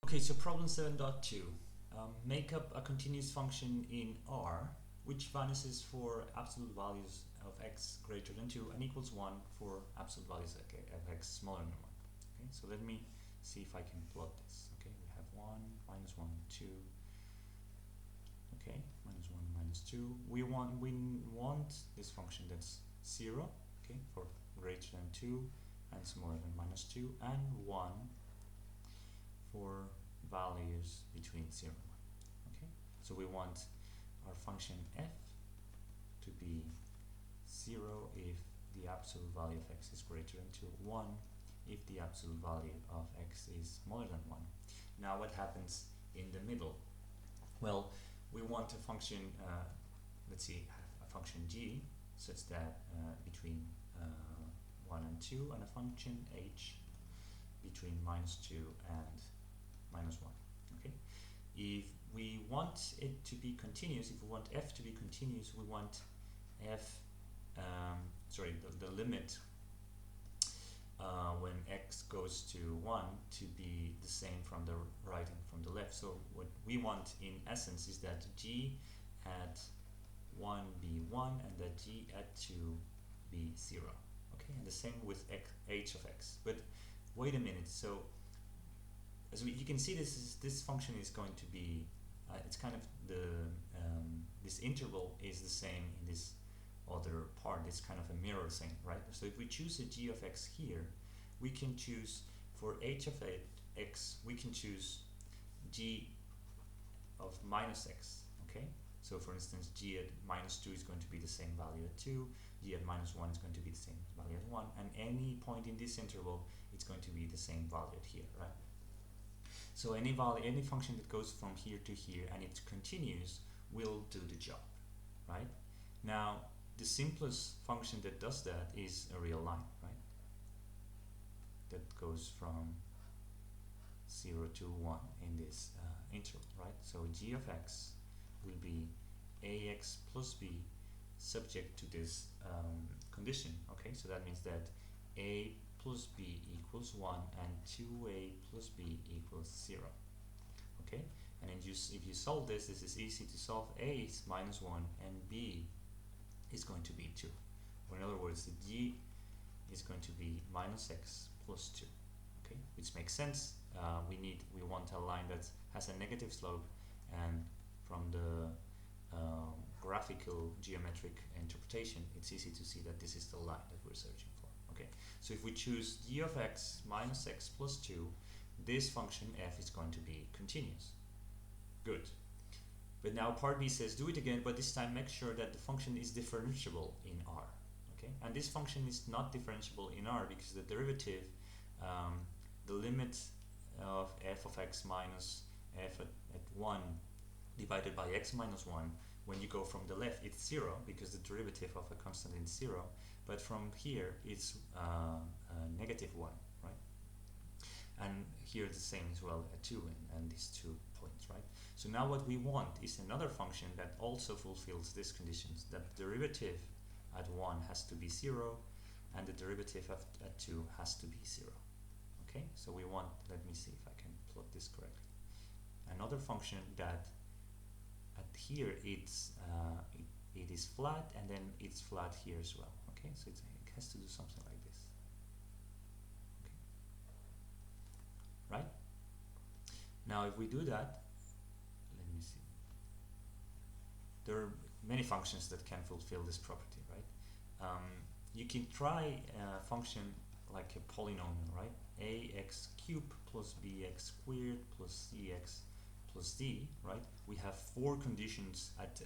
Okay, so problem 7.2. Make up a continuous function in R which vanishes for absolute values of x greater than 2 and equals 1 for absolute values of x smaller than 1. Okay, so let me see if I can plot this. Okay, we have 1, minus 1, 2. Okay, minus 1, minus 2. We want this function that's 0, okay, for greater than 2 and smaller than minus 2, and 1 for values between 0 and 1. Okay, so we want our function f to be 0 if the absolute value of x is greater than 2, 1 if the absolute value of x is smaller than 1. Now what happens in the middle? Well, we want a function, let's see, a function g such that between 1 and 2, and a function h between minus 2 and minus 1. Okay, if we want it to be continuous, if we want f to be continuous, we want f, the limit when x goes to 1 to be the same from the right and from the left. So what we want in essence is that g at 1 be 1 and that g at 2 be 0. Okay, and the same with h of x. But wait a minute, so as you can see, this function is going to be it's kind of the this interval is the same in this other part. It's kind of a mirror thing, right? So if we choose a g of x here, we can choose for h of x, we can choose g of minus x. Okay, so for instance, g at minus 2 is going to be the same value at 2, g at minus 1 is going to be the same value at 1, and any point in this interval it's going to be the same value at here, right? So any value, any function that goes from here to here and it continues will do the job, right? Now, the simplest function that does that is a real line, right? That goes from 0 to 1 in this interval, right? So g of x will be ax plus b subject to this condition, okay? So that means that a plus b equals 1 and 2a plus b equals 0. Okay, and then if you solve this is easy to solve. A is minus 1 and b is going to be 2. Or in other words, the g is going to be minus x plus 2. Okay, which makes sense. We want a line that has a negative slope, and from the graphical geometric interpretation, it's easy to see that this is the line that we're searching for. Okay, so if we choose g of x minus x plus 2, this function f is going to be continuous. Good. But now part B says do it again, but this time make sure that the function is differentiable in R. Okay, and this function is not differentiable in R because the derivative, the limit of f of x minus f at 1 divided by x minus 1, when you go from the left it's 0 because the derivative of a constant is 0, but from here it's negative 1, right? And here the same as well at 2 and these 2 points, right? So now what we want is another function that also fulfills these conditions, that the derivative at 1 has to be 0 and the derivative at 2 has to be 0. Okay, so we want, let me see if I can plot this correctly, another function that at here it's it is flat and then it's flat here as well. Okay, so it has to do something like this. Okay, right? Now if we do that, let me see, there are many functions that can fulfill this property, right? You can try a function like a polynomial, right? Ax cubed plus bx squared plus cx plus d, right? We have 4 conditions at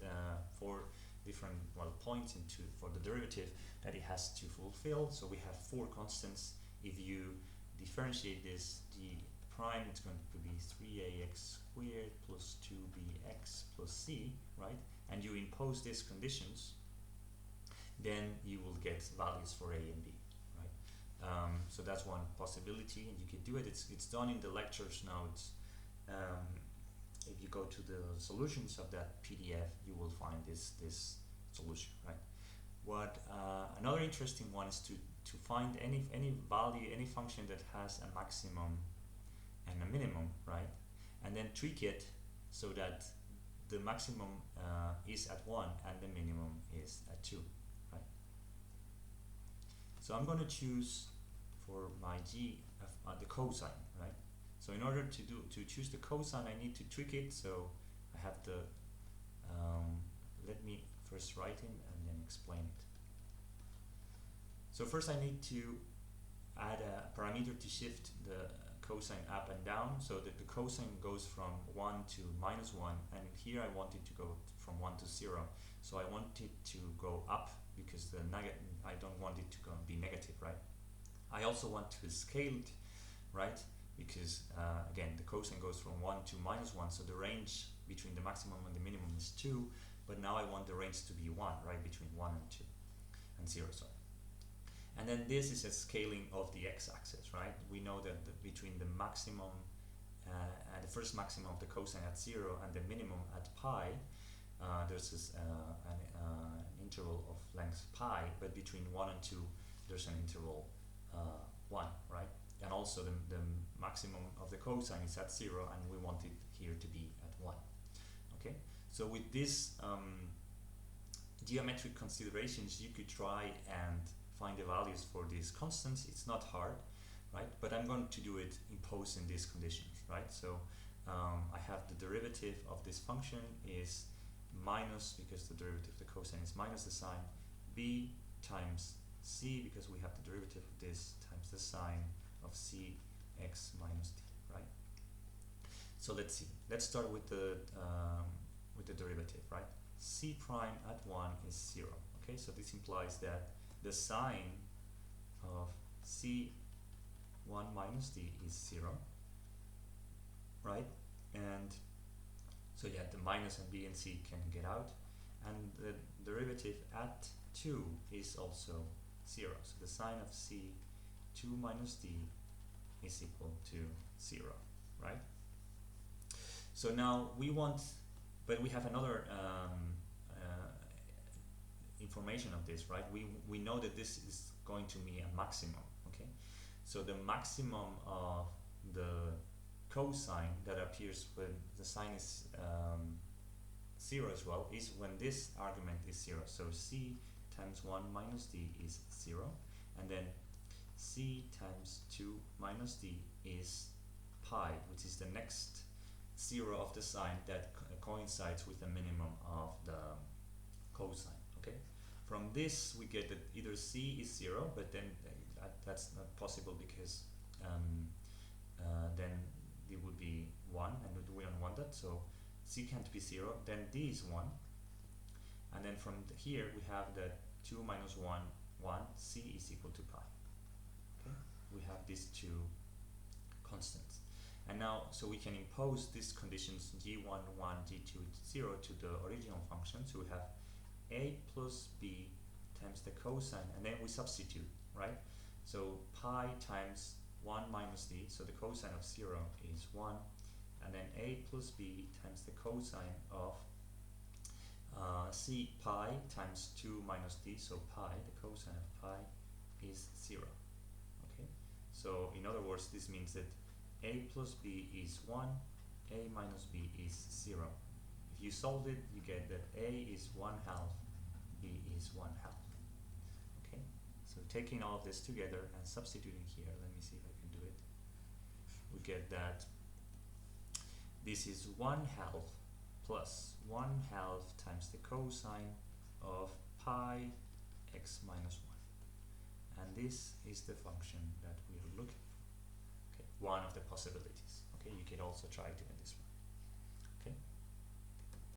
4 different points for the derivative that it has to fulfill. So we have 4 constants. If you differentiate this d prime, it's going to be 3ax squared plus 2bx plus c, right? And you impose these conditions, then you will get values for a and b, right? So that's one possibility, and you can do it. It's done in the lectures notes. If you go to the solutions of that PDF, you will find this solution, right? What another interesting one is to find any value, any function that has a maximum and a minimum, right? and then tweak it so that the maximum is at 1 and the minimum is at 2, right? So I'm going to choose for my g the cosine, right? So in order to choose the cosine, I need to tweak it. So I have the let me first write it and then explain it. So first I need to add a parameter to shift the cosine up and down, so that the cosine goes from 1 to -1, and here I want it to go from 1 to 0. So I want it to go up because I don't want it to be negative, right? I also want to scale it, right? Because again, the cosine goes from 1 to -1, so the range between the maximum and the minimum is 2, but now I want the range to be 1, right? Between 1 and 2 and 0, sorry. And then this is a scaling of the x-axis, right? We know that between the maximum and the first maximum of the cosine at 0 and the minimum at pi, there's an interval of length pi, but between 1 and 2 there's an interval 1, right? And also the maximum of the cosine is at 0, and we want it here to be at 1. Okay, so with this geometric considerations, you could try and find the values for these constants. It's not hard, right? But I'm going to do it imposing these conditions, right? So I have the derivative of this function is minus, because the derivative of the cosine is minus the sine, b times c, because we have the derivative of this, times the sine of c x minus d, right? So let's see. Let's start with the derivative, right? C prime at 1 is 0. Okay, so this implies that the sine of c1 minus d is 0, right? And so yeah, the minus and b and c can get out, and the derivative at 2 is also 0. So the sine of c2 minus d is equal to 0, right? So now we want, but we have another information of this, right? We know that this is going to be a maximum, okay? So the maximum of the cosine that appears when the sine is 0 as well is when this argument is 0. So c times 1 minus d is 0, and then c times 2 minus d is pi, which is the next 0 of the sine that coincides with the minimum of the cosine. Okay, from this we get that either c is 0, but then that's not possible because then it would be 1, and we don't want that, so c can't be 0. Then d is 1, and then from here we have that 2 minus 1, 1, c is equal to pi. Okay, we have these two constants. And now, so we can impose these conditions g1, 1, g2, 0 to the original function. So we have a plus b times the cosine, and then we substitute, right? So pi times 1 minus d, so the cosine of 0 is 1, and then a plus b times the cosine of c pi times 2 minus d, so pi, the cosine of pi is 0. Okay, so in other words, this means that a plus b is 1, a minus b is 0. If you solve it, you get that a is 1/2, b is 1/2. Okay, so taking all of this together and substituting here, let me see if I can do it. We get that this is 1/2 plus 1/2 times the cosine of pi x minus 1. And this is the function that we are looking for. Okay, one of the possibilities. Okay, you could also try doing this one.